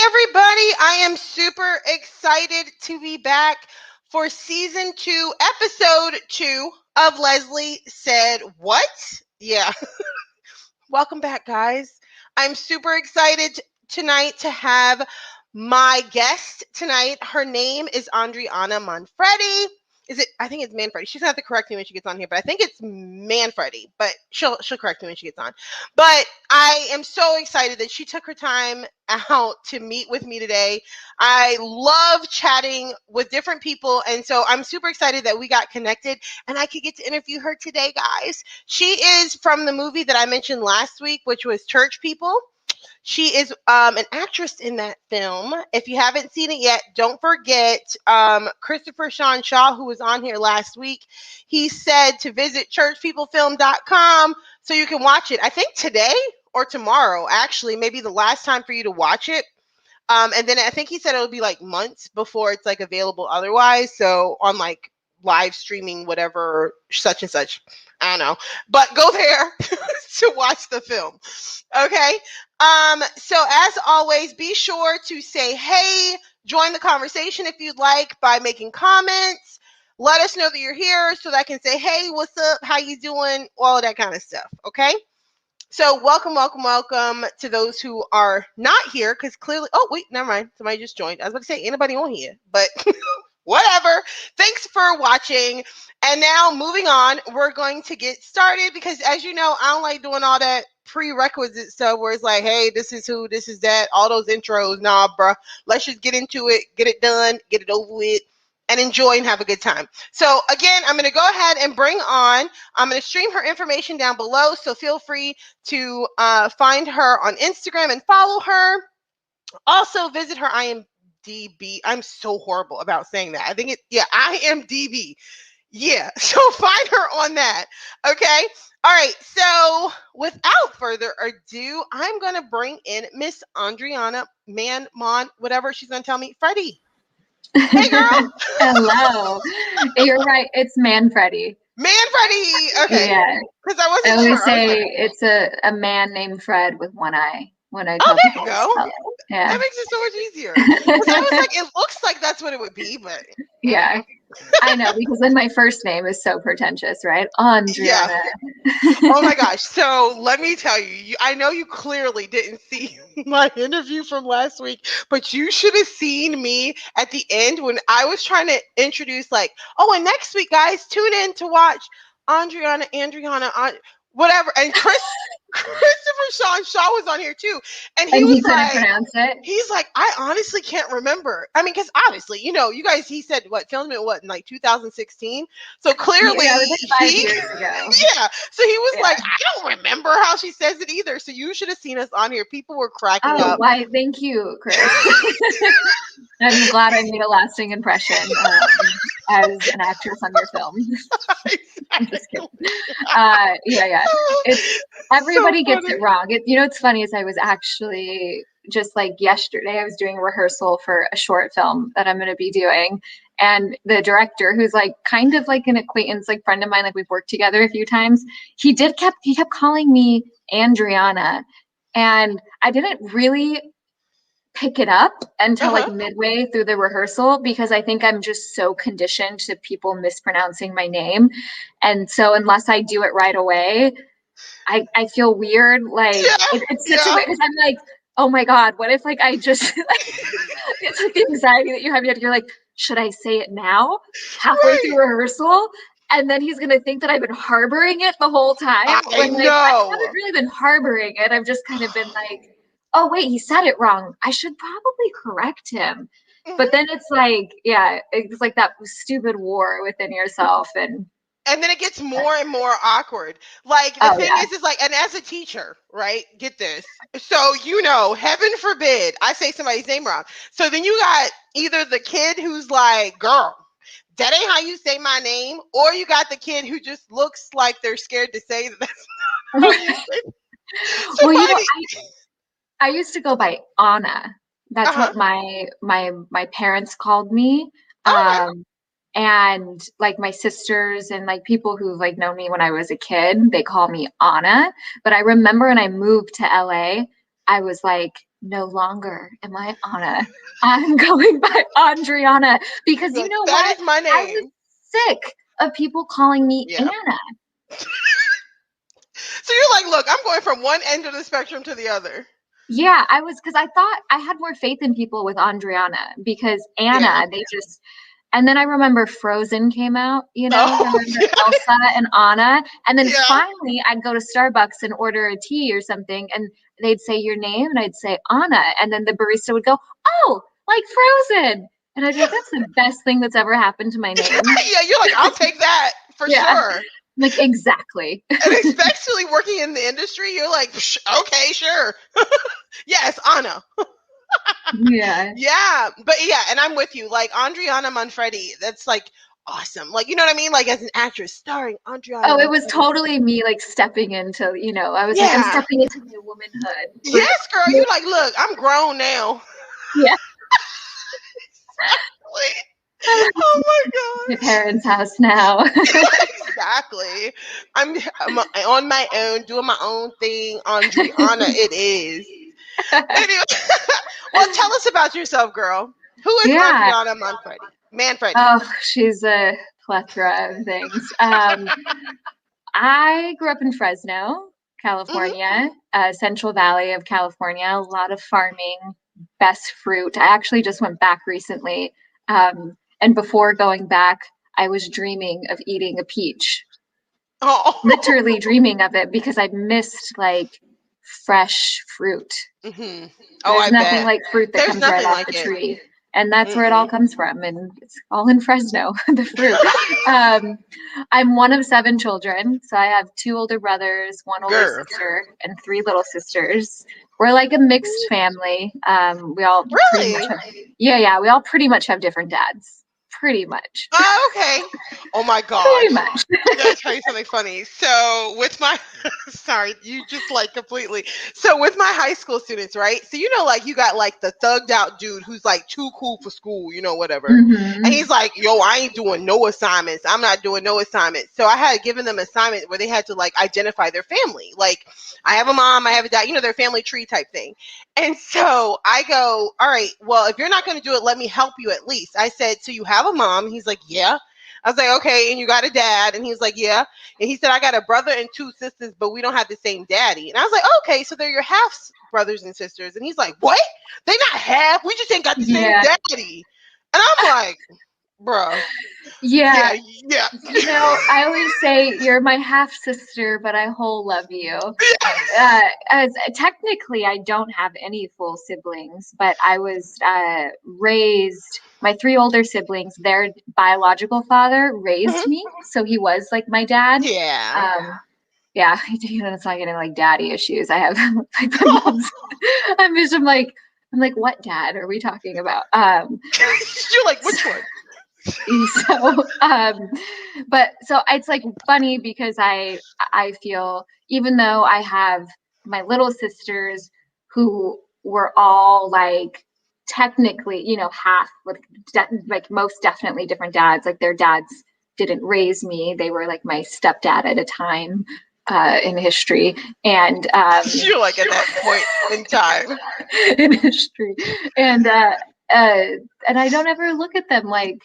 everybody. I am super excited to be back for season 2, episode 2 of Leslie Said What? Yeah. Welcome back, guys. I'm super excited tonight to have my guest tonight. Her name is Andriana Manfredi. I think it's Manfredi. She's gonna have to correct me when she gets on here, but I think it's Manfredi, but she'll correct me when she gets on. But I am so excited that she took her time out to meet with me today. I love chatting with different people, and so I'm super excited that we got connected and I could get to interview her today, guys. She is from the movie that I mentioned last week, which was Church People. She is an actress in that film. If you haven't seen it yet, don't forget Christopher Sean Shaw, who was on here last week. He said to visit churchpeoplefilm.com so you can watch it. I think today or tomorrow, actually, maybe the last time for you to watch it. And then I think he said it'll be like months before it's like available otherwise. So on like live streaming, whatever, such and such. I don't know. But go there to watch the film. Okay. So as always, be sure to say, hey, join the conversation if you'd like by making comments. Let us know that you're here so that I can say, hey, what's up? How you doing? All of that kind of stuff. Okay. So welcome to those who are not here, because clearly, oh, wait, never mind. Somebody just joined. I was about to say, anybody on here, but whatever. Thanks for watching. And now moving on, we're going to get started because as you know, I don't like doing all that prerequisite stuff where it's like, hey, this is who, this is that, all those intros. Nah, bruh. Let's just get into it, get it done, get it over with, and enjoy and have a good time. So again, I'm going to go ahead and I'm going to stream her information down below. So feel free to find her on Instagram and follow her. Also visit her IMDb. I'm so horrible about saying that. I think IMDb. Yeah. So find her on that. Okay. All right. So without further ado, I'm going to bring in Miss Andriana whatever she's going to tell me. Freddie. Hey, girl. Hello. You're right. It's Manfredi. Manfredi. Okay. Yeah. Because I wasn't sure. I always say it's a man named Fred with one eye. When I tell there you go. Yeah. That makes it so much easier. Because I was like, it looks like that's what it would be, but yeah. I know, because then my first name is so pretentious, right? Andriana. Yeah. Oh my gosh. So let me tell you, I know you clearly didn't see my interview from last week, but you should have seen me at the end when I was trying to introduce like, oh, and next week, guys, tune in to watch Andriana, whatever. And Christopher Sean Shaw was on here too. And he was couldn't pronounce it. He's like, I honestly can't remember. I mean, because obviously, you know, you guys, he said filmed it in like 2016. So clearly it was like 5 years ago. Yeah. So he was like, I don't remember how she says it either. So you should have seen us on here. People were cracking up. Why? Thank you, Chris. I'm glad I made a lasting impression as an actress on your film. I'm just kidding. Yeah. Everybody gets it wrong. It's funny is I was actually just like yesterday, I was doing a rehearsal for a short film that I'm going to be doing. And the director, who's like kind of like an acquaintance, like friend of mine, like we've worked together a few times, he kept calling me Andriana. And I didn't really pick it up until like midway through the rehearsal, because I think I'm just so conditioned to people mispronouncing my name. And so unless I do it right away, I feel weird. Like it's such a way, because I'm like, oh my God, what if like I just like, it's like the anxiety that you have. You're like, should I say it now halfway through rehearsal? And then he's going to think that I've been harboring it the whole time. I haven't really been harboring it. I've just kind of been like, oh, wait, he said it wrong. I should probably correct him. But then it's like, it's like that stupid war within yourself. And then it gets more and more awkward. Like the thing is like, and as a teacher, right? Get this. So, heaven forbid I say somebody's name wrong. So then you got either the kid who's like, girl, that ain't how you say my name. Or you got the kid who just looks like they're scared to say that that's not how you say it. So well, I used to go by Anna. That's what my parents called me. And like my sisters and like people who've like known me when I was a kid, they call me Anna. But I remember when I moved to LA, I was like, no longer am I Anna. I'm going by Andriana because you Like, know that what? is my I was name. sick of people calling me Yeah. Anna. So you're like, look, I'm going from one end of the spectrum to the other. Yeah, I was because I thought I had more faith in people with Andriana because Yeah. Anna, they just, and then I remember Frozen came out, Oh, remember yeah. Elsa and Anna. And then Yeah. finally I'd go to Starbucks and order a tea or something, and they'd say your name, and I'd say Anna. And then the barista would go, oh, like Frozen. And I'd be like, that's the best thing that's ever happened to my name. Yeah, you're like, I'll take that for Yeah, sure. like exactly. And especially working in the industry, you're like, okay, sure. Yes, Anna. Yeah. Yeah, but yeah, and I'm with you. Like Andriana Manfredi, that's like awesome. Like, you know what I mean? Like as an actress starring Andriana Oh, it was Manfredi. totally me like stepping into, I was like, I'm Yeah. stepping into my womanhood. Yes, girl. You like, look, I'm grown now. Yeah. Like, oh My my gosh. parents' house now. Exactly. I'm on my own, doing my own thing. Andriana, it is. Anyway, well, tell us about yourself, girl. Who is Yeah. Andriana Manfredi? Manfredi. Oh, she's a plethora of things. I grew up in Fresno, Hmm. California, Central Valley of California. A lot of farming, best fruit. I actually just went back recently. And before going back, I was dreaming of eating a peach, Oh. literally dreaming of it because I missed like fresh fruit. Hmm. Oh, There's I nothing bet. like fruit that There's comes right nothing off like the it. tree. And that's where it all Mm-mm. comes from. And it's all in Fresno, the fruit. Um, I'm one of 7 children. So I have 2 older brothers, one older Girl. sister, and 3 little sisters. We're like a mixed family. We all pretty much Really? have, yeah, yeah, we all pretty much have different dads. Pretty much. Oh, okay. Oh my Pretty gosh. much. I gotta tell you something funny. So with my sorry, you just like completely. So with my high school students, right? So like you got like the thugged out dude who's like too cool for school, whatever. And Hmm. he's like, yo, I ain't doing no assignments. I'm not doing no assignments. So I had given them assignment where they had to like identify their family. Like I have a mom, I have a dad, their family tree type thing. And so I go, all right, well, if you're not going to do it, let me help you at least. I said, so you have a mom? He's like, yeah. I was like, okay, and you got a dad? And he's like, yeah. And he said, I got a brother and 2 sisters, but we don't have the same daddy. And I was like, okay, so they're your half brothers and sisters. And he's like, what? They not half. We just ain't got the same Yeah. daddy. And I'm like, bruh, Yeah. yeah, yeah. I always say you're my half sister, but I whole love you. As technically, I don't have any full siblings, but I was raised. My 3 older siblings, their biological father raised Mhm. me, so he was like my dad. Yeah. Yeah, it's not getting like daddy issues. I have like my mom's. I'm like, what dad are we talking about? You're like, which one? So but so it's like funny because I feel even though I have my little sisters who were all like technically half with like most definitely different dads, like their dads didn't raise me, they were like my stepdad at a time in history. And You're like at that point in time. in history. And uh and I don't ever look at them like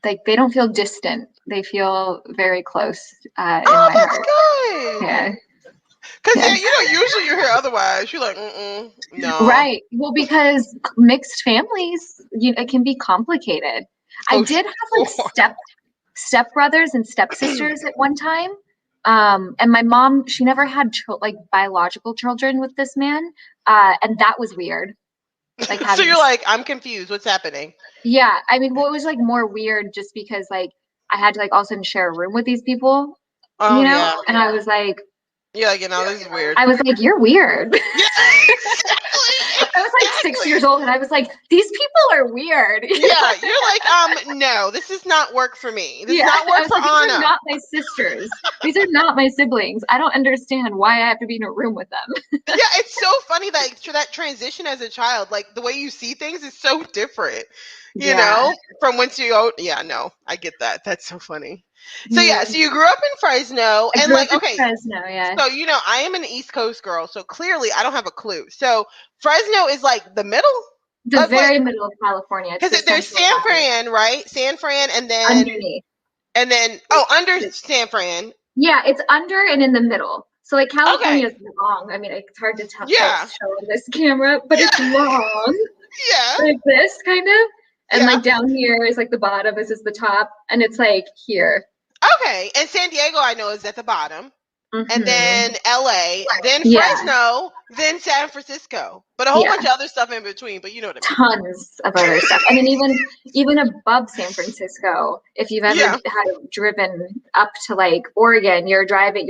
they don't feel distant. They feel very close in Oh, my that's heart. good. Yeah, Cause yeah. yeah, usually you hear otherwise. You're like, no. Right. Well, because mixed families, it can be complicated. I Oh, did have like sure. stepbrothers and stepsisters at one time. And my mom, she never had like biological children with this man. And that was weird. Like So having you're like, I'm confused. What's happening? Yeah, I mean, well, it was like more weird just because like I had to like all of a sudden share a room with these people, Oh yeah. and You're like, this is weird. I was like, you're weird. Yeah, exactly, I was like 6 years exactly. old, and I was like, these people are weird. Yeah, you're like, no, this does not work for me. This does Yeah, not I work was for like, these are Anna. not my sisters. These are not my siblings. I don't understand why I have to be in a room with them. Yeah, it's so funny that that transition as a child, like the way you see things is so different. Yeah. from whence you go. Yeah, no, I get that. That's so funny. So Yeah. yeah, so you grew up in Fresno, I and grew up like, in okay, Fresno, yeah. so I am an East Coast girl, so clearly I don't have a clue. So Fresno is like the middle The of like, very middle of California. It's the because there's Central San Valley. Fran, right? San Fran, Underneath. under San Fran. Yeah, it's under and in the middle. So like Okay, California is long. I mean, it's hard to yeah, show in this camera, but it's long, yeah, like this kind of. And yeah. like down here is like the bottom, this is the top, and it's like here. Okay, and San Diego I know is at the bottom, and Mm-hmm. then LA, then Yeah, Fresno, then San Francisco, but a whole yeah. bunch of other stuff in between. But you know what I mean? Tons of other stuff. I mean, even above San Francisco, if you've ever Yeah. had driven up to like Oregon, you're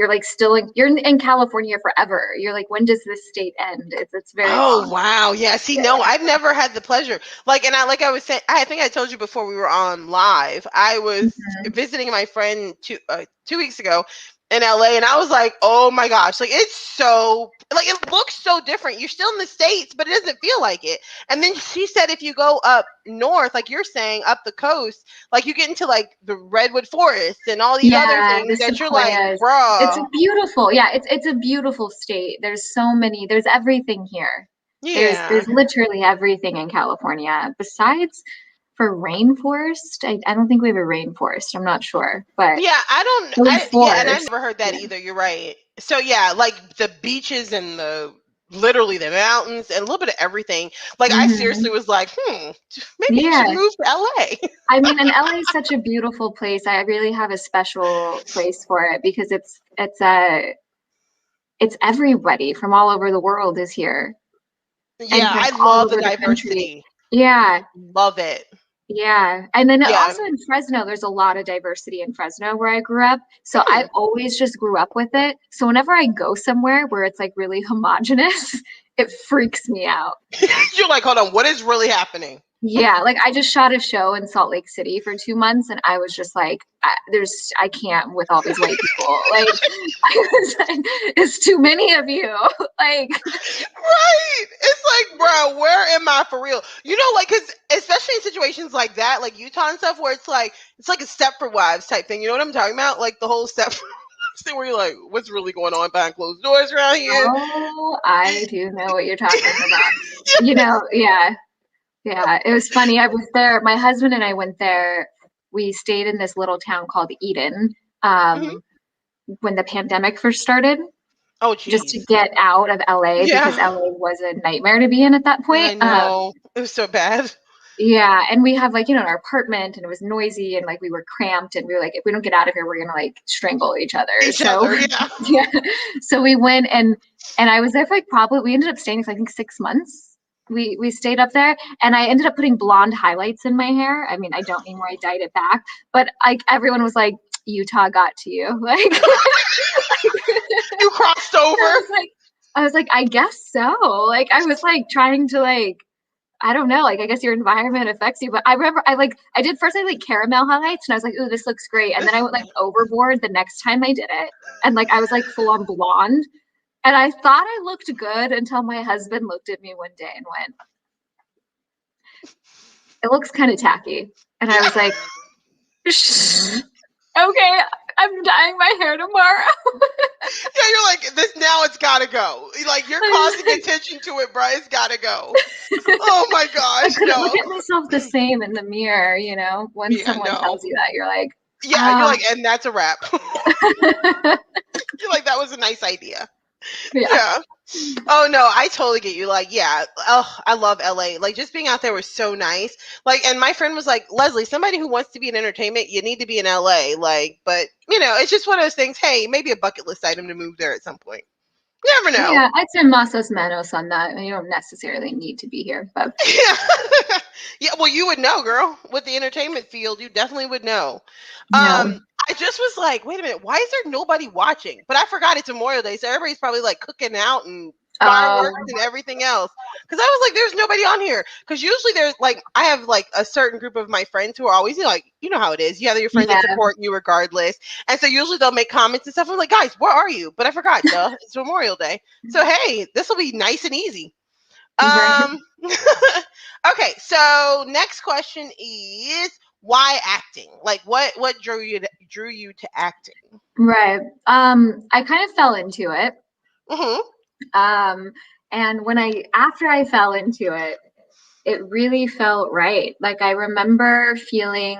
like still in California forever. You're like, when does this state end? It's very Oh long. wow, yeah. See, Yeah. no, I've never had the pleasure. Like I was saying, I think I told you before we were on live. I was Mhm. visiting my friend 2 weeks ago in LA, and I was like, oh my gosh, like it's so like it looks so different. You're still in the States, but it doesn't feel like it. And then she said if you go up north, like you're saying, up the coast, like you get into like the redwood forest and all these other Yeah, the things that you're like, sequoias. It's bruh, beautiful. Yeah, it's a beautiful state. There's everything here. yeah. There's literally everything in California. Besides for rainforest, I don't think we have a rainforest. I'm not sure, but Yeah, those and I've forests. never heard that Yeah. either. You're right. So yeah, like the beaches and literally the mountains and a little bit of everything. Like I seriously Hmm. was like, maybe you should Yeah. move to LA. I mean, and LA is such a beautiful place. I really have a special place for it because it's everybody from all over the world is here and Yeah, from I all love the over the country. diversity. Yeah, Love it. yeah. And then Yeah. also in Fresno, there's a lot of diversity in Fresno where I grew up. So I Hmm. always just grew up with it. So whenever I go somewhere where it's like really homogenous, it freaks me out. You're like, hold on, what is really happening? Yeah, like I just shot a show in Salt Lake City for 2 months, and I was just like, I can't with all these white people. Like, I was like, it's too many of you. Like, Right. It's like, bro, where am I for real? Like, because especially in situations like that, like Utah and stuff, where it's like a Stepford Wives type thing. You know what I'm talking about? Like the whole Stepford Wives thing, where you're like, what's really going on behind closed doors around here? oh, I do know what you're talking about. Yeah, yeah. It was funny. I was there. My husband and I went there. We stayed in this little town called Eden, Mhm. um, when the pandemic first started, Oh, just to geez. get out of LA because Yeah, LA was a nightmare to be in at that I point. know. It was so bad. Yeah, and we have like, our apartment and it was noisy and like we were cramped and we were like, if we don't get out of here, we're gonna like strangle each other. Each So other, yeah. yeah. So we went and I was there for like probably we ended up staying for I think 6 months. We stayed up there and I ended up putting blonde highlights in my hair. I mean, I don't anymore, I dyed it back, but like everyone was like, Utah got to you. Like You crossed I over. was like I was like, I guess so. Like I was like trying to like I don't know, like I guess your environment affects you. But I remember I did first I like caramel highlights and I was like, ooh, this looks great. And then This I is went like nice. overboard the next time I did it. And like I was like full on blonde. And I thought I looked good until my husband looked at me one day and went, it looks kind of tacky. And I was Yeah. like, okay, I'm dyeing my hair tomorrow. Yeah, you're like, this now it's gotta go. Like you're causing attention to it, bro. It's gotta go. Oh my I gosh, couldn't look no. at myself the same in the mirror, when Yeah, someone no. tells you that, you're like, Yeah, you're oh, like, and that's a wrap. You're like, that was a nice idea. yeah, Yeah. Oh no, I totally get you. Like, yeah. Oh, I love LA. Like just being out there was so nice. Like, and my friend was like, Leslie, somebody who wants to be in entertainment, you need to be in LA. Like, but it's just one of those things. Hey, maybe a bucket list item to move there at some point. You never know. yeah, I'd say Masos Menos on that. You don't necessarily need to be here, but Yeah. Yeah, well, you would know, girl. With the entertainment field, you definitely would know. no. I just was like, wait a minute, why is there nobody watching? But I forgot it's Memorial Day, so everybody's probably like cooking out and fireworks Um, and everything else. Because I was like, there's nobody on here. Because usually there's like, I have like a certain group of my friends who are always like, you know how it is. You have your friends that yeah, support you regardless. And so usually they'll make comments and stuff. I'm like, guys, where are you? But I forgot, duh, it's Memorial Day. So hey, this will be nice and easy. Right. Okay, so next question is why acting? Like what drew you to acting? Right. I kind of fell into it. Mm-hmm. And after I fell into it, it really felt right. Like I remember feeling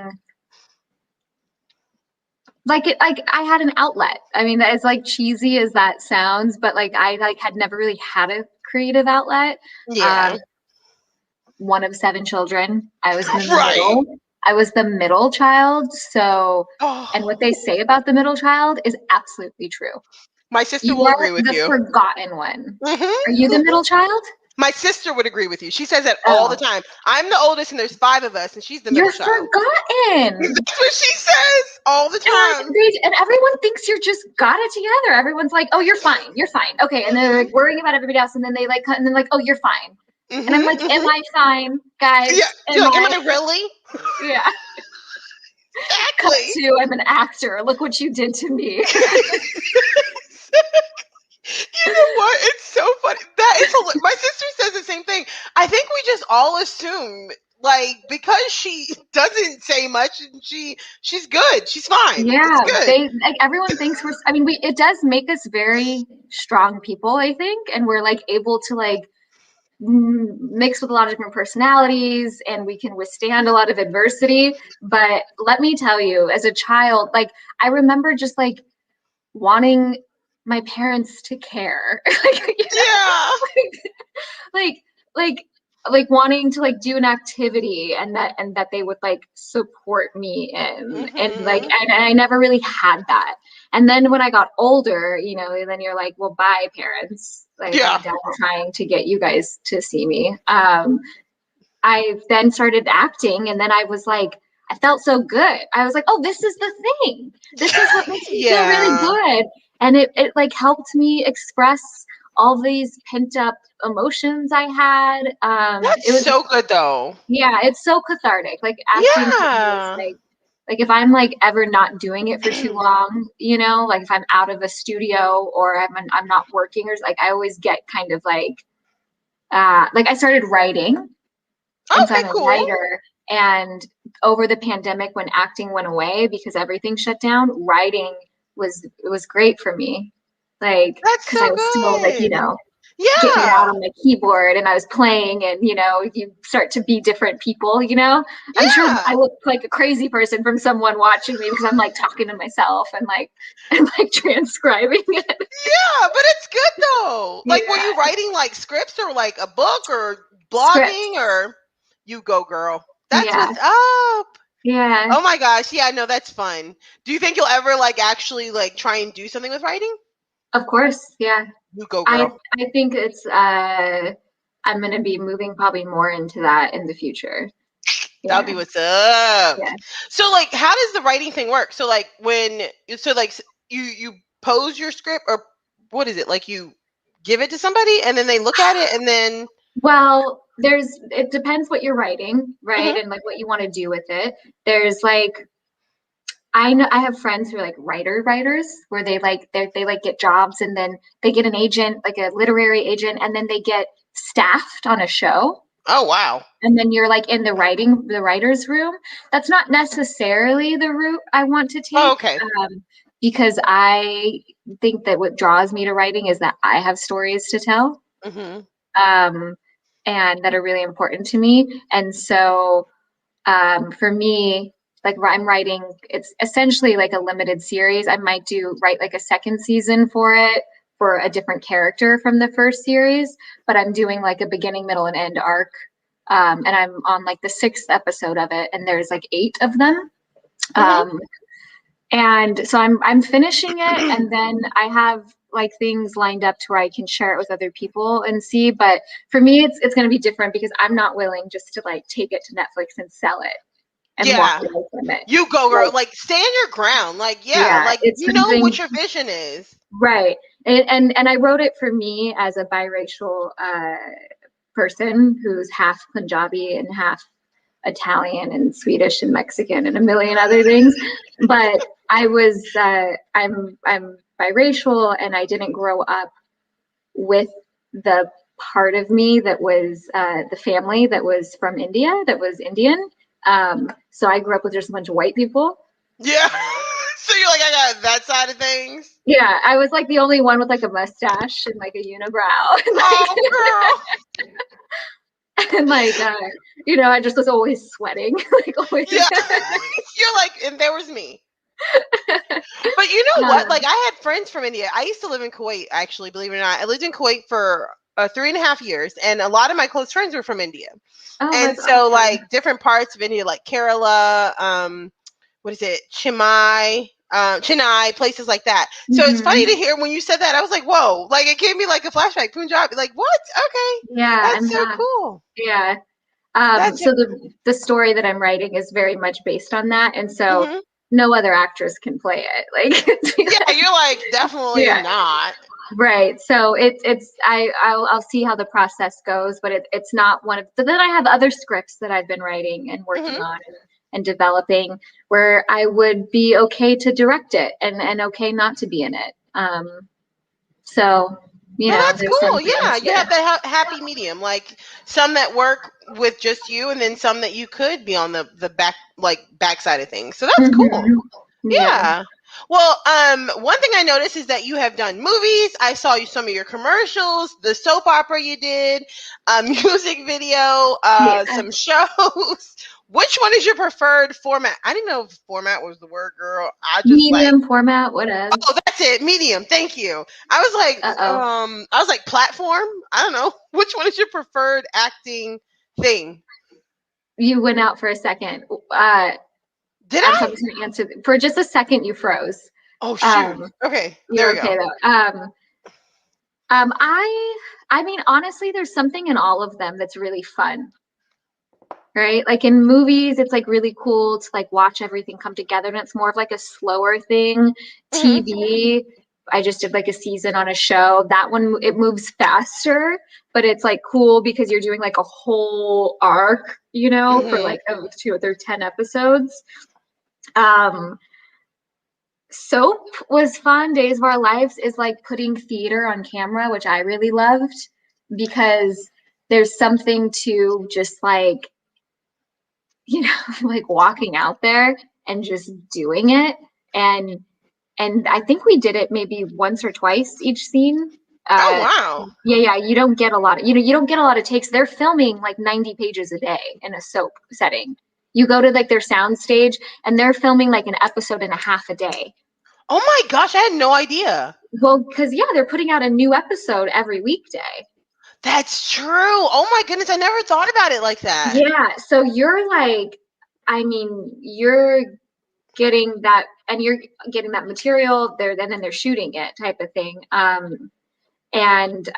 like I had an outlet. I mean, as like cheesy as that sounds, but like I like had never really had a creative outlet. Yeah. Um, one of seven children. I was the Right. middle. I was the middle child. So, and Oh, what they say about the middle child is absolutely true. my sister You will are agree with the you. forgotten one. Are you the Mm-hmm. middle child? My sister would agree with you. She says that all the Oh, time. I'm the oldest, and there's five of us, and she's the middle you're child. forgotten. That's what she says all the And like time. and everyone thinks you're just got it together. Everyone's like, "Oh, you're fine, okay." And they're like worrying about everybody else, and then they like, and then like, "Oh, you're fine." And I'm like, Mm-hmm, "Am mm-hmm. I fine, guys? Yeah, you're Am like, am I?" I really? Yeah. Cut Exactly. to, I'm an actor. Look what you did to me. You know what? It's so funny. That is my sister says the same thing. I think we just all assume like because she doesn't say much and she's good. She's fine. It's Yeah, good. they like everyone thinks we're. I mean, we it does make us very strong people, I think, and we're like able to like mix with a lot of different personalities and we can withstand a lot of adversity. But let me tell you, as a child, like I remember just like wanting my parents to care. Like, you Yeah. know, like like like wanting to like do an activity and that they would like support me in and like Hmm. and I never really had that. And then when I got older, you know, then you're like, well, bye parents, like I'm Yeah. done trying to get you guys to see me. I then started acting and then I was like, I felt so good. I was like, oh, this is the thing. This is what makes me feel really Yeah. good. And it like helped me express all these pent up emotions I had. That's It was, so good though. yeah, it's so cathartic. Like acting to me is Yeah. like if I'm like ever not doing it for too long, you know, like if I'm out of a studio or I'm not working or like I always get kind of like I started writing and so Okay, I'm a cool. writer. And over the pandemic, when acting went away because everything shut down, writing was great for me. Like, That's because I so was still like, you good. know, getting it out Yeah. on my keyboard and I was playing and you know, you start to be different people, you know. I'm sure I Yeah. look like a crazy person from someone watching me because I'm like talking to myself and like and like transcribing it. Yeah, but it's good though. Like, were Yeah. you writing like scripts or like a book or Scripts. blogging or you go girl? That's Yeah. what's up. Yeah. Oh my gosh. Yeah, no, that's fun. Do you think you'll ever like actually like try and do something with writing? Of course. Yeah. You go I girl. I think it's I'm gonna be moving probably more into that in the future. That'll Yeah, be what's up. yeah. So like how does the writing thing work? So like you pose your script or what is it? Like you give it to somebody and then they look at it and then Well, it depends what you're writing, right? Mhm. And like what you want to do with it. There's like I know I have friends who are like writers where they like get jobs and then they get an agent, like a literary agent, and then they get staffed on a show. Oh wow. And then you're like in the writer's room. That's not necessarily the route I want to Oh, take, okay. because I think that what draws me to writing is that I have stories to tell, Mhm. um, and that are really important to me. And so for me, like I'm writing, it's essentially like a limited series. I might write like a second season for it for a different character from the first series, but I'm doing like a beginning, middle, and end arc. And I'm on like the sixth episode of it, and there's like eight of them. Mhm. Um, and so I'm finishing it, and then I have like things lined up to where I can share it with other people and see. But for me, it's going to be different because I'm not willing just to like take it to Netflix and sell it and walk Yeah. away from it. You go girl. Like, Like stand your ground. Like yeah, yeah, like it's you know what something your vision is. right. And I wrote it for me as a biracial person who's half Punjabi and half Italian and Swedish and Mexican and a million other things. But I'm biracial and I didn't grow up with the part of me that was the family that was from India, that was Indian. So I grew up with just a bunch of white people. Yeah. So you're like, I got that side of things. Yeah, I was like the only one with like a mustache and like a unibrow. Oh, girl. And like, I just was always sweating, like always. Yeah. You're like, and there was me. But you know what? Like, I had friends from India. I used to live in Kuwait, actually, believe it or not. I lived in Kuwait for 3.5 years, and a lot of my close friends were from India. Oh, And that's so, awesome. like, different parts of India, like Kerala, what is it, Chennai, places like that. So it's funny to hear when you said that. I was like, whoa, like it gave me like a flashback. Punjab, like what? Okay, Yeah, that's so cool. Yeah. That's So the story that I'm writing is very much based on that, and so no other actress can play it. Like, yeah, you're like definitely not. Right. So I'll see how the process goes, but it's not one of. But then I have other scripts that I've been writing and working on and developing where I would be okay to direct it and okay not to be in it. So That's there's cool. some Yeah, things you have that happy medium, like some that work with just you, and then some that you could be on the back side of things. So that's cool. Yeah. Well, one thing I noticed is that you have done movies. I saw some of your commercials, the soap opera you did, music video, some shows. Which one is your preferred format? I didn't know if format was the word, girl. I just medium format, whatever. Oh, that's it. Medium. Thank you. I was like platform. I don't know. Which one is your preferred acting thing? You went out for a second. Did I'm I? supposed to answer for just a second. You froze. Oh shoot. Okay. There we okay go. though. I mean, honestly, there's something in all of them that's really fun, right? Like in movies, it's like really cool to like watch everything come together, and it's more of like a slower thing. TV, I just did like a season on a show. That one, it moves faster, but it's like cool because you're doing like a whole arc, for like 2 or 10 episodes. Soap was fun. Days of Our Lives is like putting theater on camera, which I really loved because there's something to just like, like walking out there and just doing it. And I think we did it maybe once or twice each scene. Oh wow. Yeah, you don't get a lot of, you don't get a lot of takes. They're filming like 90 pages a day in a soap setting. You go to like their sound stage and they're filming like an episode and a half a day. Oh my gosh, I had no idea. Well, because they're putting out a new episode every weekday. That's true. Oh my goodness, I never thought about it like that. Yeah, so you're like, I mean, you're getting that, and you're getting that material there, then they're shooting it type of thing. And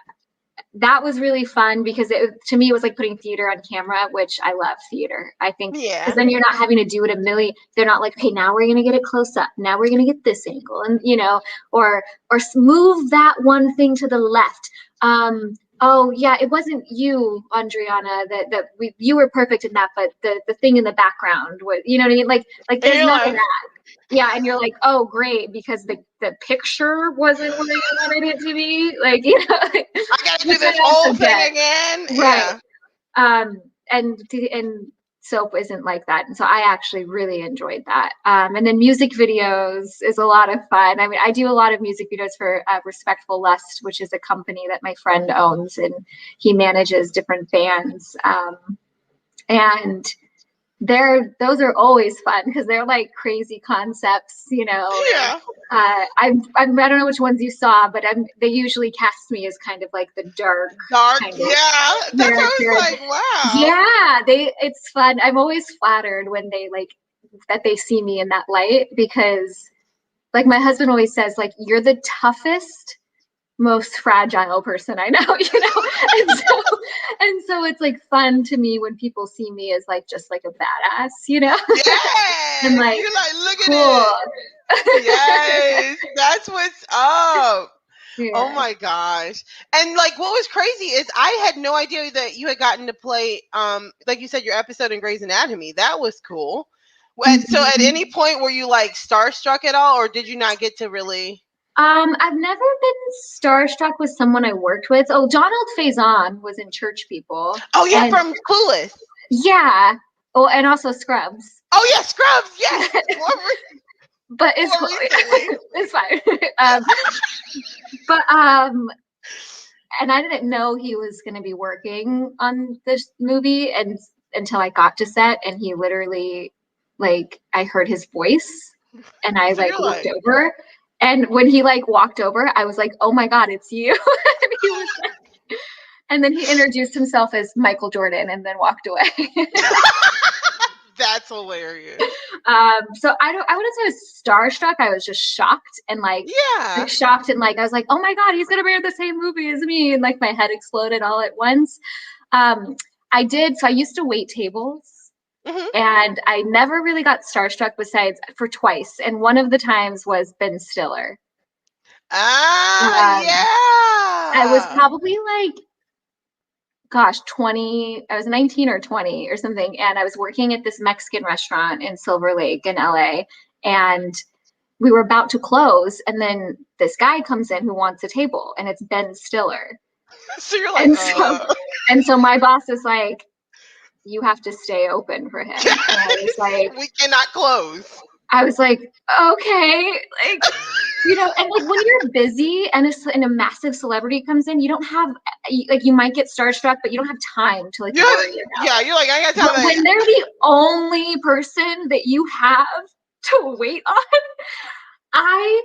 that was really fun because to me it was like putting theater on camera, which I love theater. I think because then you're not having to do it a million. They're not like, hey, now we're gonna get it close up. Now we're gonna get this angle, and or move that one thing to the left. Oh yeah, it wasn't you, Andriana. You were perfect in that, but the thing in the background was, you know what I mean? Like there's none of that. Yeah, and you're like, oh great, because the picture wasn't where you wanted it to be. Like, I gotta do this whole thing again. Right. Yeah. And soap isn't like that. And so I actually really enjoyed that. And then music videos is a lot of fun. I mean, I do a lot of music videos for Respectful Lust, which is a company that my friend owns, and he manages different bands. And those are always fun because they're like crazy concepts, Yeah. I don't know which ones you saw, but they usually cast me as kind of like the dark kind of That's what I was like, wow. Yeah, it's fun. I'm always flattered when they like that they see me in that light, because like my husband always says, like, you're the toughest, most fragile person I know, and so it's like fun to me when people see me as like just like a badass, Yeah. And like, you're like, look cool. at it. Yes, that's what's up. Yeah. Oh my gosh. And like what was crazy is I had no idea that you had gotten to play like you said, your episode in Grey's Anatomy. That was cool. So at any point were you like starstruck at all, or did you not get to really? I've never been starstruck with someone I worked with. Oh, Donald Faison was in Church People. Oh yeah, from Clueless. Yeah. Oh, and also Scrubs. Oh yeah, Scrubs. Yes. But it's it's fine. But and I didn't know he was going to be working on this movie and until I got to set, and he literally, like, I heard his voice, and I So looked over, and when he walked over, I was like, "Oh my God, it's you!" And he was and then he introduced himself as Michael Jordan, and then walked away. That's hilarious. So I wouldn't say I was starstruck. I was just shocked and shocked and I was like, oh my God, he's gonna be in the same movie as me, and my head exploded all at once. I used to wait tables, and I never really got starstruck besides for twice, and one of the times was Ben Stiller. Yeah. I was probably 20, I was 19 or 20 or something. And I was working at this Mexican restaurant in Silver Lake in LA. And we were about to close. And then this guy comes in who wants a table, and it's Ben Stiller. So you're like, and so my boss is like, you have to stay open for him. And I was like, we cannot close. I was like, okay, and when you're busy and a massive celebrity comes in, you don't have you might get starstruck, but you don't have time to worry about. Yeah, you're like, I got time. But when they're the only person that you have to wait on, I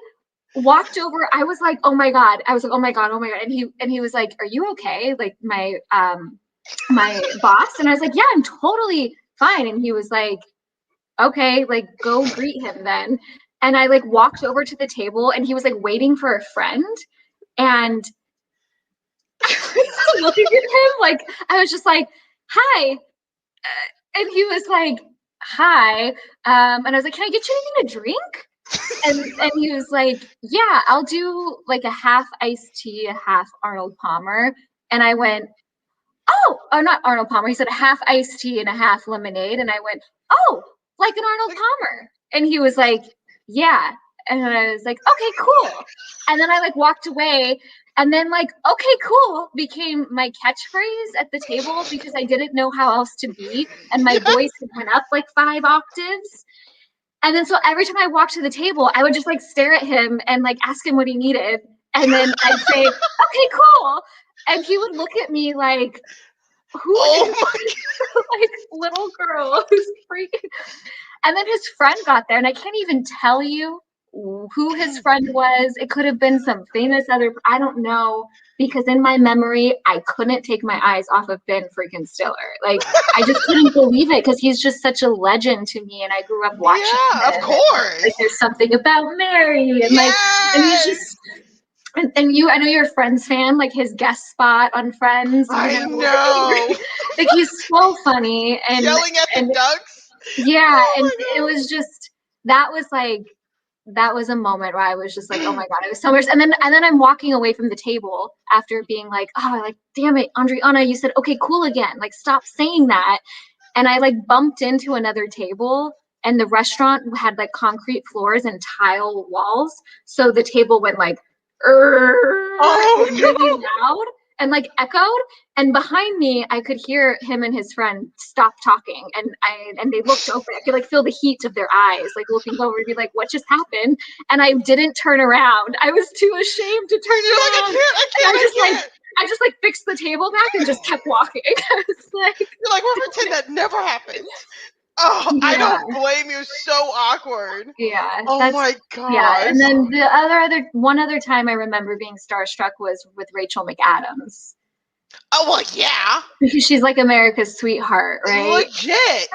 walked over. I was like, oh my God. I was like, oh my God. And he was like, are you okay? My boss. And I was like, yeah, I'm totally fine. And he was like, okay, go greet him then. And I walked over to the table, and he was waiting for a friend. And I was looking at him I was just like, hi. And he was like, hi. And I was like, can I get you anything to drink? And he was like, yeah, I'll do a half iced tea, a half Arnold Palmer. And I went, oh, not Arnold Palmer. He said a half iced tea and a half lemonade. And I went, oh, like an Arnold Palmer. And he was like, yeah. And I was like, okay, cool. And then I walked away. And then okay, cool became my catchphrase at the table because I didn't know how else to be. And my voice went up 5 octaves. And then so every time I walked to the table, I would just stare at him and ask him what he needed. And then I'd say, okay, cool. And he would look at me like, who is this little girl who's freaking? And then his friend got there, and I can't even tell you who his friend was. It could have been some famous I don't know, because in my memory, I couldn't take my eyes off of Ben freaking Stiller. I just couldn't believe it, because he's just such a legend to me, and I grew up watching him. Yeah, of course. There's something about Mary, and and he's just. And I know you're a Friends fan, his guest spot on Friends. I know. He's so funny and yelling at the ducks. Yeah, and it was just that was a moment where I was just like, oh my God, it was so much. And then I'm walking away from the table after being damn it, Andriana, you said okay, cool again. Stop saying that. And I bumped into another table. And the restaurant had concrete floors and tile walls, so the table went really loud and echoed. And behind me, I could hear him and his friend stop talking, and they looked over. I could feel the heat of their eyes, looking over to be what just happened. And I didn't turn around. I was too ashamed to turn around. I just fixed the table back and just kept walking. I was you're we'll pretend that never happened. Oh, yeah. I don't blame you. So awkward. Yeah. Oh my God. Yeah. And then the one other time I remember being starstruck was with Rachel McAdams. Oh well, yeah. Because she's America's sweetheart, right? Legit.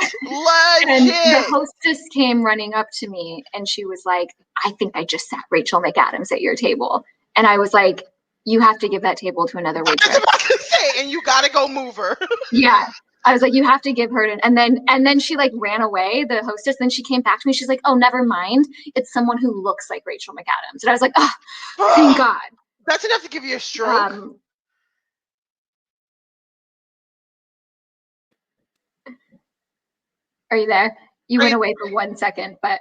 And the hostess came running up to me, and she was like, "I think I just sat Rachel McAdams at your table." And I was like, "You have to give that table to another waitress." I was about to say, and you gotta go move her. Yeah. I was like, you have to give her and then she ran away, the hostess. Then she came back to me. She's like, oh, never mind. It's someone who looks like Rachel McAdams. And I was like, oh, thank God. That's enough to give you a stroke. Are you there? You went away for 1 second, but.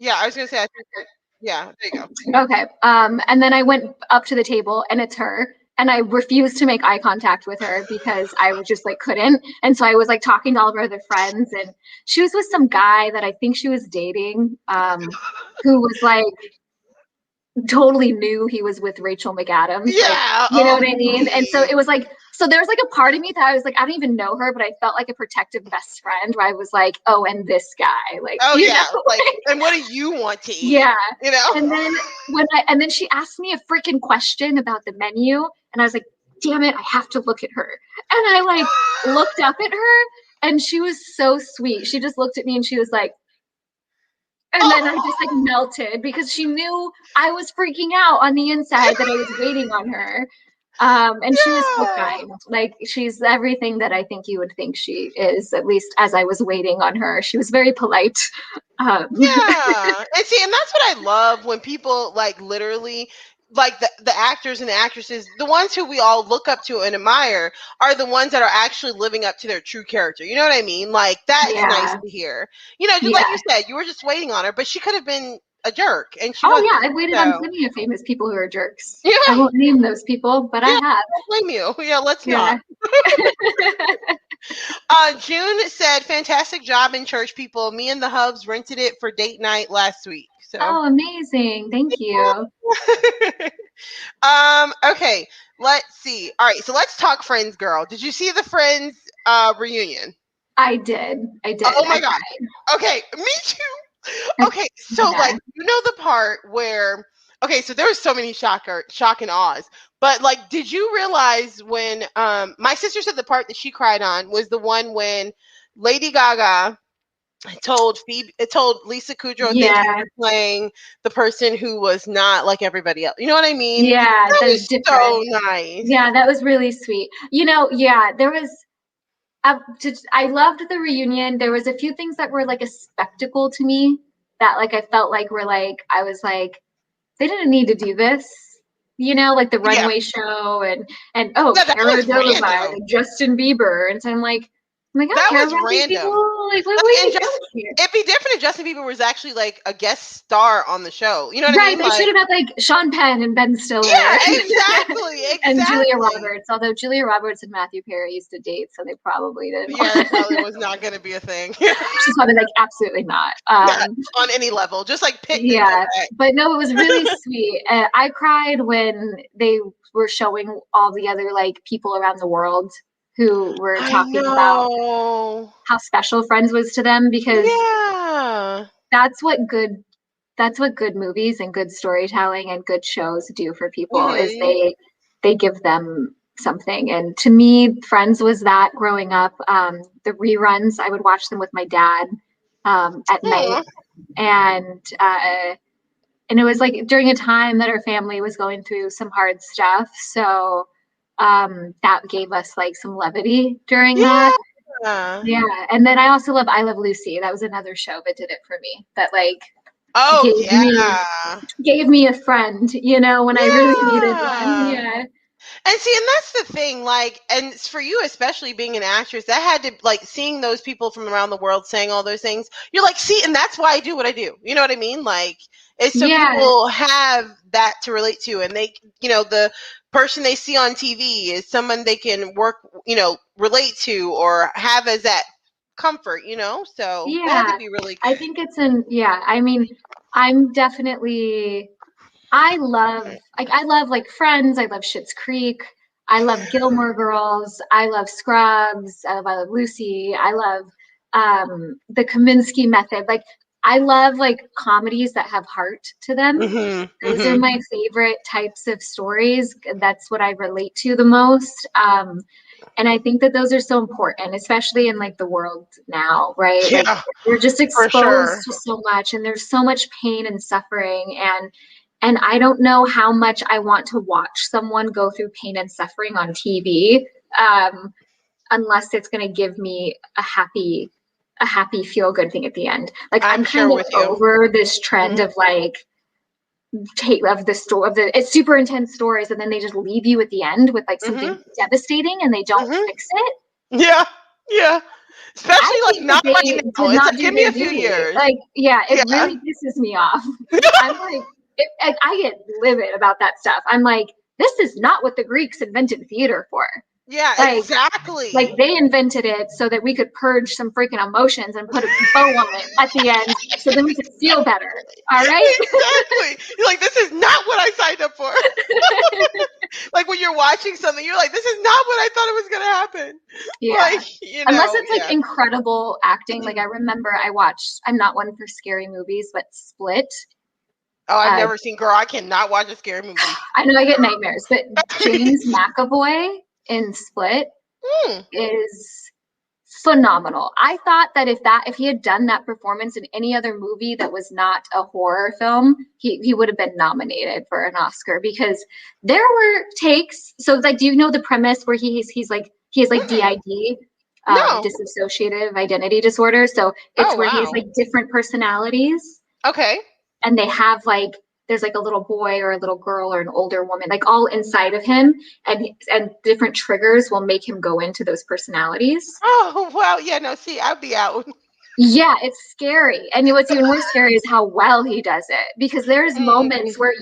Yeah, I was going to say, I think that, Yeah, there you go. Okay. And then I went up to the table and it's her. And I refused to make eye contact with her because I was just like couldn't. And so I was like talking to all of her other friends, and she was with some guy that I think she was dating, who was like totally knew he was with Rachel McAdams. Like, Yeah. you know Oh, what I mean? And so please. it was like, so there was like a part of me that I was like, I don't even know her, but I felt like a protective best friend where I was like, oh, and this guy, like, Oh you know, yeah. Like, and what do you want to eat? yeah. You know? And then and then she asked me a freaking question about the menu, and I was like, damn it, I have to look at her. And I like looked up at her, and she was so sweet. She just looked at me and she was like, and then I just like melted because she knew I was freaking out on the inside that I was waiting on her. And she was so Yeah. kind. Like, she's everything that I think you would think she is, at least as I was waiting on her. She was very polite. Yeah. And see, and that's what I love when people like literally like the actors and the actresses, the ones who we all look up to and admire are the ones that are actually living up to their true character. You know what I mean? Like that's nice Yeah. to hear. You know, just like Yeah. you said, you were just waiting on her, but she could have been a jerk and she Oh wasn't. yeah, I've waited on So plenty of famous people who are jerks. yeah, I won't name those people, but I yeah, I have. don't blame you. Yeah, let's not. Yeah. June said, fantastic job in church, people. Me and the Hubs rented it for date night last week. So Oh, amazing. Thank you. okay, let's see. All right, so let's talk Friends, girl. Did you see the Friends reunion? I did. I did. Oh I my god. cried. Okay, me too. I, Okay, so yeah. like you know the part where okay, so there was so many shock and awes. But like did you realize when my sister said the part that she cried on was the one when Lady Gaga told Lisa Kudrow thank you Yeah. for playing the person who was not like everybody else. You know what I mean? Yeah. That That was was so different. nice. Yeah, that was really sweet. Yeah, there was I loved the reunion. There was a few things that were like a spectacle to me that like I felt like were like I was like they didn't need to do this. Like the Yeah. runway show and oh, Yeah, that Cara was Delevingne random. and Justin Bieber. And so I'm like, I don't That care was about these people. random. Like, what Like, do and you just don't care? it'd be different if Justin Bieber was actually like a guest star on the show. You know what I Right, mean? they should Like, have had like Sean Penn and Ben Stiller yeah, exactly, and Julia exactly. Roberts. Although Julia Roberts and Matthew Perry used to date, so they probably didn't. Yeah, it probably was not going to be a thing. She's probably like, absolutely not. Yeah, on any level, just like Pitt didn't come Yeah, back. but no, it was really sweet. I cried when they were showing all the other like people around the world who were I talking about know. how special Friends was to them, because Yeah. that's what good that's what good movies and good storytelling and good shows do for people, is Hmm. they give them something. And to me, Friends was that growing up. The reruns, I would watch them with my dad at night, Aw. and it was like during a time that our family was going through some hard stuff. So that gave us like some levity during that. Yeah. Yeah. And then I also love I Love Lucy. That was another show that did it for me. That like Oh gave me yeah. gave me a friend, when I really needed one. Yeah. Yeah. And see, and that's the thing, like, and it's for you, especially being an actress, that had to, like, seeing those people from around the world saying all those things, you're like, see, and that's why I do what I do. You know what I mean? Like, it's so Yeah. people have that to relate to, and they, the person they see on TV is someone they can work, relate to or have as that comfort, so that had Yeah. to be really I think yeah, I mean, I'm definitely I love like Friends, I love Schitt's Creek, I love Gilmore Girls, I love Scrubs, I love Lucy, I love the Kaminsky Method. Like I love like comedies that have heart to them. Mm-hmm. Those are Mm-hmm. my favorite types of stories. That's what I relate to the most. And I think that those are so important, especially in like the world now, right? Like Yeah, we're just for exposed sure. to so much, and there's so much pain and suffering, and I don't know how much I want to watch someone go through pain and suffering on TV, unless it's going to give me a happy feel good thing at the end. Like I'm I'm kind sure of with you. over this trend Mhm. of like take of the story of it's super intense stories, and then they just leave you at the end with like something Mhm. devastating and they don't Mhm. fix it. Yeah. Yeah. I Especially like think that not right they now. did It's not like do give me their a few duty. years. Like, yeah, it Yeah. really pisses me off. I'm like, I get livid about that stuff. I'm like, this is not what the Greeks invented theater for. Yeah, Like exactly. they invented it so that we could purge some freaking emotions and put a bow on it at the end so then we could feel better. All right. Exactly. You're like, this is not what I signed up for. Like when you're watching something, you're like, this is not what I thought it was gonna happen. Yeah. Like, Unless it's like yeah. incredible acting. Like I remember I watched, I'm not one for scary movies, but Split. Oh, I've Uh, never seen. Girl, I cannot watch a scary movie. I know I get nightmares, but James McAvoy in Split Hmm. is phenomenal. I thought that if he had done that performance in any other movie that was not a horror film, he would have been nominated for an Oscar because there were takes. So like, do you know the premise where he's like he has like Mm-mm. DID, No. dissociative identity disorder. So Oh it's where he has wow. like different personalities Okay. and they have like there's like a little boy or a little girl or an older woman like all inside of him and different triggers will make him go into those personalities. Oh wow. Yeah. No. See, I'd be out. Yeah, it's scary. And what's even more scary is how well he does it because there's moments Mm. where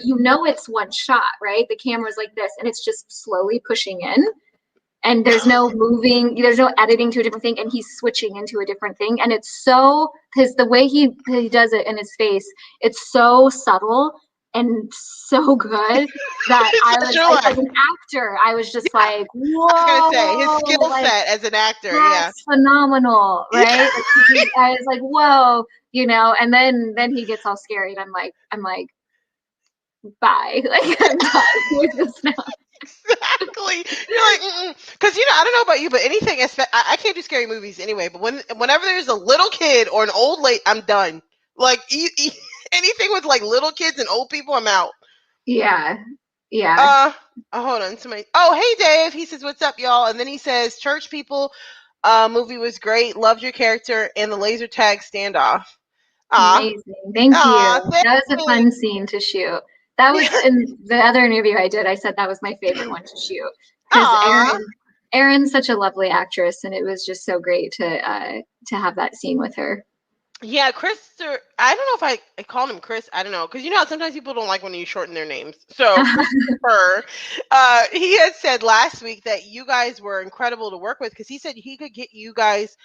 it's one shot, right? The camera's like this and it's just slowly pushing in and there's no moving, there's no editing to a different thing and he's switching into a different thing and it's so because the way he does it in his face, it's so subtle and so good that It's I such was your like life. as an actor, I was just Yeah. like, I was gonna say his whoa, skill like set as an actor. Yeah. that's phenomenal, Yeah. right? Like, I was like, whoa, and then he gets all scary, and I'm like, bye, like I'm done with this now. Exactly. You're like, because I don't know about you, but anything, I can't do scary movies anyway. But whenever there's a little kid or an old lady, I'm done. Like anything with like little kids and old people, I'm out. Yeah, yeah, Uh, hold on. Somebody. Oh, hey, Dave. He says, "What's up, y'all?" And then he says, "Church people, movie was great. Loved your character and the laser tag standoff." Ah, amazing. Thank ah, you. thank That was a you. fun scene to shoot. That was in the other interview I did. I said that was my favorite one to shoot because Ah. Erin's such a lovely actress, and it was just so great to have that scene with her. Yeah, Chris. I don't know if I called him Chris. I don't know because how sometimes people don't like when you shorten their names. So Christopher, he had said last week that you guys were incredible to work with because he said he could get you guys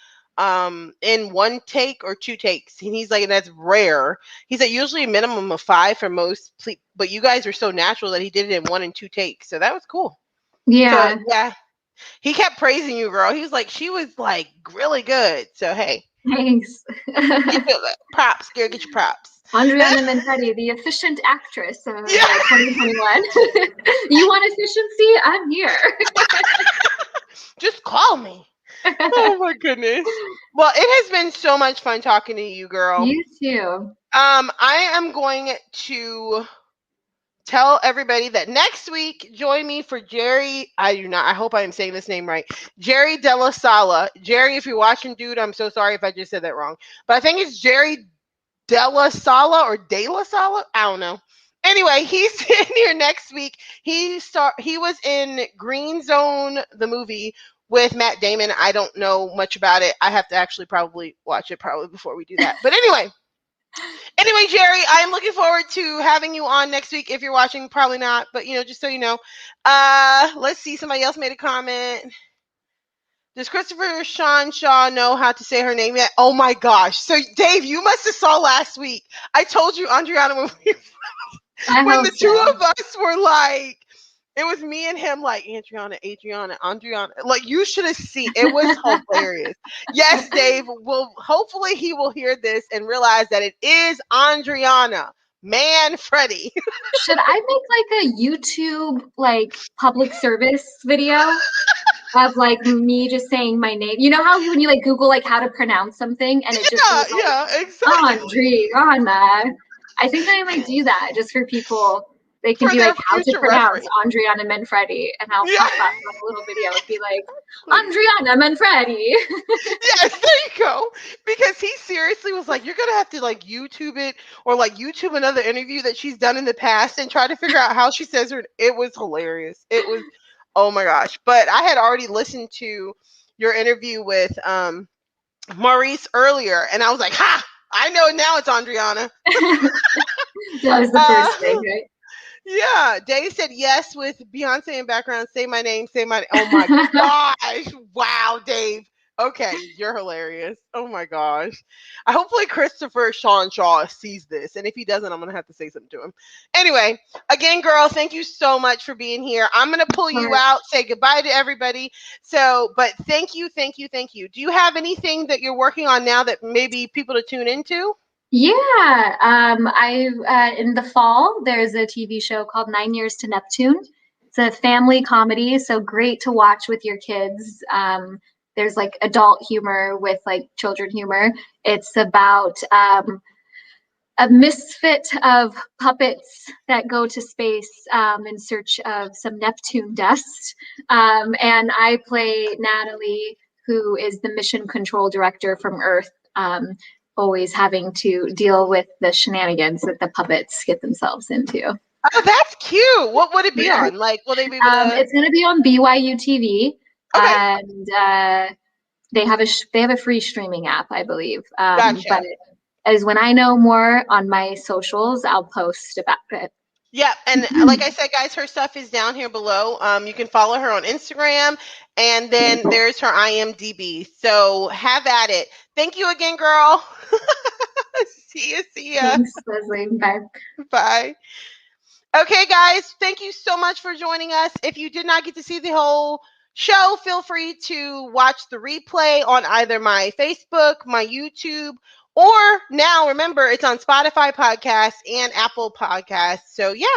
in one take or two takes, and he's like, that's rare. He said usually a minimum of 5 for most, but you guys were so natural that he did it in 1 and 2 takes. So that was cool. So Yeah, yeah, he kept praising you, girl. He was like, she was like really good. So hey. thanks. Get your props, girl. Get your props. Andriana Manfredi, the efficient actress of Yeah, 2021. You want efficiency? I'm here. just call me. Oh my goodness. Well, it has been so much fun talking to you, girl. You too. I am going to tell everybody that next week join me for Jerry. I hope I am saying this name right. Jerry Della Sala. Jerry, if you're watching, dude, I'm so sorry if I just said that wrong. But I think it's Jerry Della Sala or De La Sala. I don't know. Anyway, he's in here next week. He was in Green Zone, the movie with Matt Damon. I don't know much about it. I have to actually probably watch it probably before we do that. But anyway, Jerry, I am looking forward to having you on next week. If you're watching, probably not, but just so you know. Let's see. Somebody else made a comment. Does Christopher Sean Shaw know how to say her name yet? Oh my gosh. So Dave, you must have saw last week. I told you, Andriana, I when hope the two so. of us were like, it was me and him like, Andriana. Like you should have seen. It was hilarious. Yes, Dave. Will hopefully he will hear this and realize that it is Andriana Manfredi. Should I make like a YouTube like public service video of like me just saying my name? You know how when you like Google like how to pronounce something and it just Yeah, goes yeah, like exactly. Andriana. I think I might do that just for people. They can For be their like how to future pronounce reference. Andriana Manfredi, and I'll Yeah, pop up on a little video and be like please. Andriana Manfredi. Yes, there you go. Because he seriously was like, you're gonna have to like YouTube it or like YouTube another interview that she's done in the past and try to figure out how she says her. It was hilarious. It was, oh my gosh. But I had already listened to your interview with Maurice earlier, and I was like, ha! I know now it's Andriana. That was the first thing, right? Yeah, Dave said yes with Beyonce in background. Say my name, say my. Oh my gosh! Wow, Dave. Okay, you're hilarious. Oh my gosh. Hopefully Christopher Sean Shaw sees this, and if he doesn't, I'm gonna have to say something to him. Anyway, again, girl, thank you so much for being here. I'm gonna pull you out, say goodbye to everybody. So, but thank you, thank you, thank you. Do you have anything that you're working on now that maybe people to tune into? Yeah, I in the fall there's a TV show called 9 Years to Neptune. It's a family comedy, so great to watch with your kids. There's like adult humor with like children humor. It's about a misfit of puppets that go to space in search of some Neptune dust. And I play Natalie, who is the mission control director from Earth, always having to deal with the shenanigans that the puppets get themselves into. Oh, that's cute. What would it be Yeah. on? Like, will they be able to? It's going to be on BYU TV, Okay, and they have a free streaming app, I believe. But gotcha. as when I know more on my socials, I'll post about it. Yeah, and like I said, guys, her stuff is down here below. You can follow her on Instagram, and then there's her IMDb. So have at it. Thank you again, girl. See ya, see ya. Thanks, Leslie. Bye. Bye. Okay, guys, thank you so much for joining us. If you did not get to see the whole show, feel free to watch the replay on either my Facebook, my YouTube, or now remember it's on Spotify podcasts and Apple podcasts. So yeah,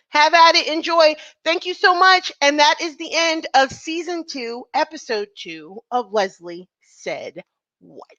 have at it, enjoy. Thank you so much. And that is the end of season 2, episode 2 of Leslie Said What.